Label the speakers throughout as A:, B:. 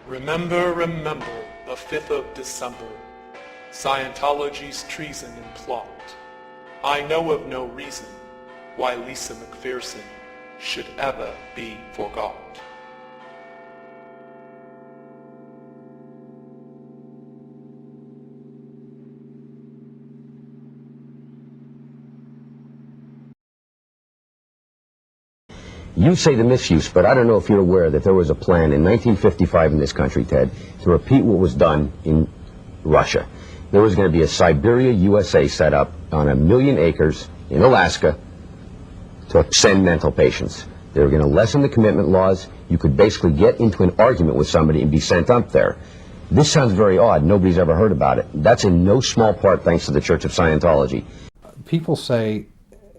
A: Remember, remember, the 5th of December, Scientology's treason and plot. I know of no reason why Lisa McPherson should ever be forgot.
B: You say the misuse, but I don't know if you're aware that there was a plan in 1955 in this country, Ted, to repeat what was done in Russia. There was going to be a Siberia, USA set up on 1 million acres in Alaska to send mental patients. They were going to lessen the commitment laws. You could basically get into an argument with somebody and be sent up there. This sounds very odd. Nobody's ever heard about it. That's in no small part thanks to the Church of Scientology.
C: People say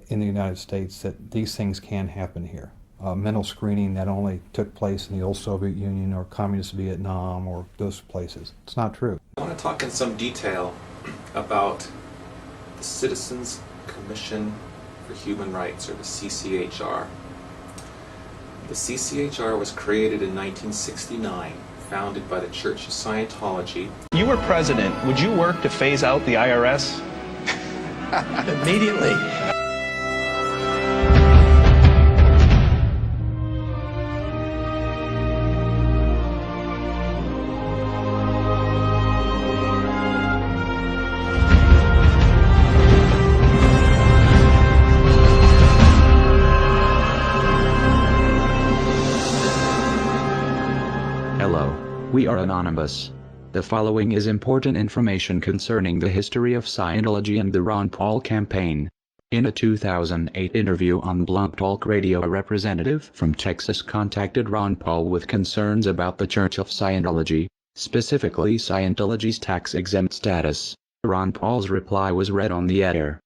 C: in the United States that these things can happen here. Mental screening that only took place in the old Soviet Union or communist Vietnam or those places. It's not true.
D: I want to talk in some detail about the Citizens Commission for Human Rights, or the CCHR. The CCHR was created in 1969, founded by the Church of Scientology.
E: If you were president, would you work to phase out the IRS?
F: Immediately.
G: We are anonymous. The following is important information concerning the history of Scientology and the Ron Paul campaign. In a 2008 interview on Blog Talk Radio, a representative from Texas contacted Ron Paul with concerns about the Church of Scientology, specifically Scientology's tax-exempt status. Ron Paul's reply was read on the air.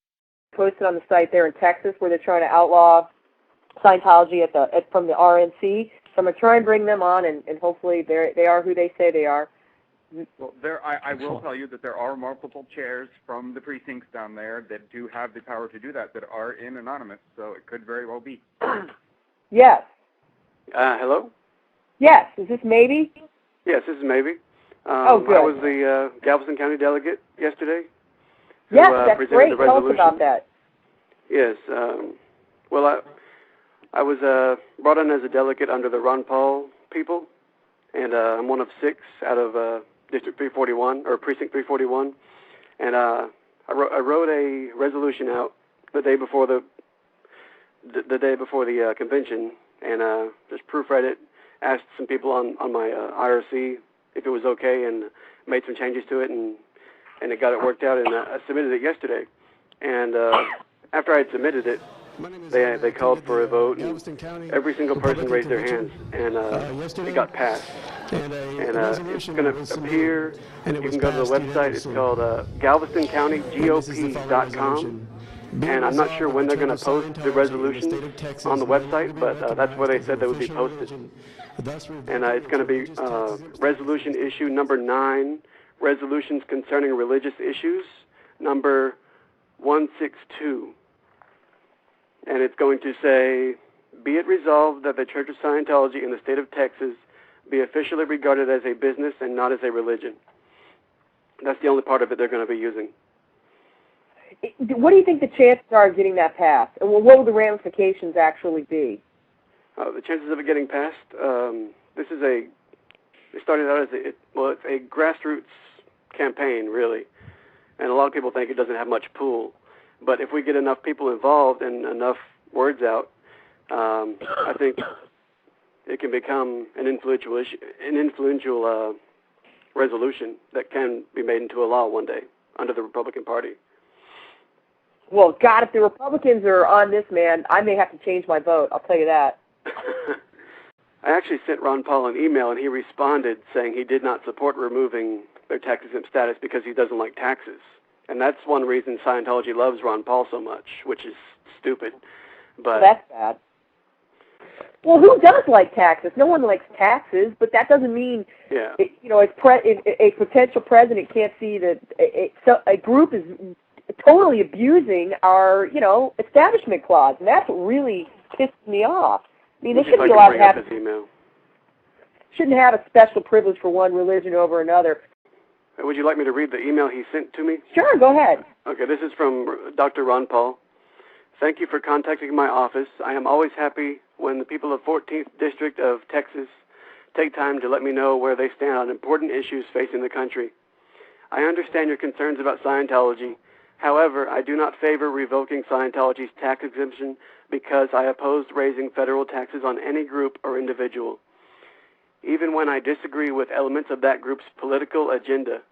H: Posted on the site there in Texas where they're trying to outlaw Scientology from the RNC. So I'm going to try and bring them on, and hopefully they are who they say they are.
I: Well, I will tell you that there are multiple chairs from the precincts down there that do have the power to do that are in anonymous, so it could very well be.
H: Yes.
J: Hello?
H: Yes. Is this Maybe?
J: Yes, this is Maybe.
H: Oh, good.
J: I was the Galveston County delegate yesterday.
H: Yes, that's great. Tell us about that.
J: Yes. Well, I was brought in as a delegate under the Ron Paul people, and I'm one of 6 out of District 341, or Precinct 341, and I wrote a resolution out the day before the convention, and just proofread it, asked some people on my IRC if it was okay, and made some changes to it, and it got it worked out, and I submitted it yesterday, and after I had submitted it, they called for a vote, and every single person raised their hands, and it got passed. And it's going to appear, you can go to the website, it's called GalvestonCountyGOP.com, and I'm not sure when they're going to post the resolution on the website, but that's where they said they would be posted. And it's going to be resolution issue number 9, resolutions concerning religious issues, number 162. And it's going to say, be it resolved that the Church of Scientology in the state of Texas be officially regarded as a business and not as a religion. That's the only part of it they're going to be using.
H: What do you think the chances are of getting that passed? And what will the ramifications actually be?
J: The chances of it getting passed, it started out as it's a grassroots campaign, really. And a lot of people think it doesn't have much pull. But if we get enough people involved and enough words out, I think it can become an influential resolution that can be made into a law one day under the Republican Party.
H: Well, God, if the Republicans are on this, man, I may have to change my vote. I'll tell you that.
J: I actually sent Ron Paul an email, and he responded saying he did not support removing their tax-exempt status because he doesn't like taxes. And that's one reason Scientology loves Ron Paul so much, which is stupid. But
H: that's bad. Well, who does like taxes? No one likes taxes, but that doesn't mean, a potential president can't see that a group is totally abusing our, establishment clause, and that's what really pisses me off. I mean, they should be allowed to have. shouldn't have a special privilege for one religion over another.
J: Would you like me to read the email he sent to me?
H: Sure, go ahead.
J: Okay, this is from Dr. Ron Paul. Thank you for contacting my office. I am always happy when the people of 14th District of Texas take time to let me know where they stand on important issues facing the country. I understand your concerns about Scientology. However, I do not favor revoking Scientology's tax exemption because I oppose raising federal taxes on any group or individual, even when I disagree with elements of that group's political agenda.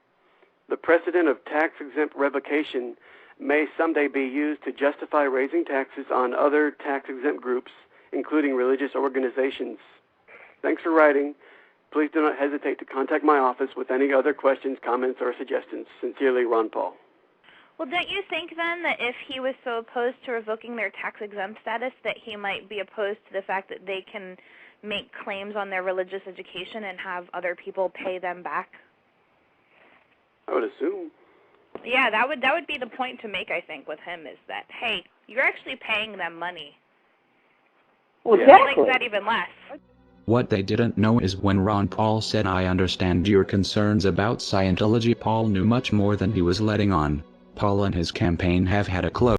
J: The precedent of tax-exempt revocation may someday be used to justify raising taxes on other tax-exempt groups, including religious organizations. Thanks for writing. Please do not hesitate to contact my office with any other questions, comments, or suggestions. Sincerely, Ron Paul.
F: Well, don't you think then that if he was so opposed to revoking their tax-exempt status that he might be opposed to the fact that they can make claims on their religious education and have other people pay them back?
J: I would assume.
F: Yeah, that would be the point to make, I think, with him, is that, hey, you're actually paying them money.
H: Well, exactly.
F: He likes that even less.
G: What they didn't know is when Ron Paul said, "I understand your concerns about Scientology," Paul knew much more than he was letting on. Paul and his campaign have had a close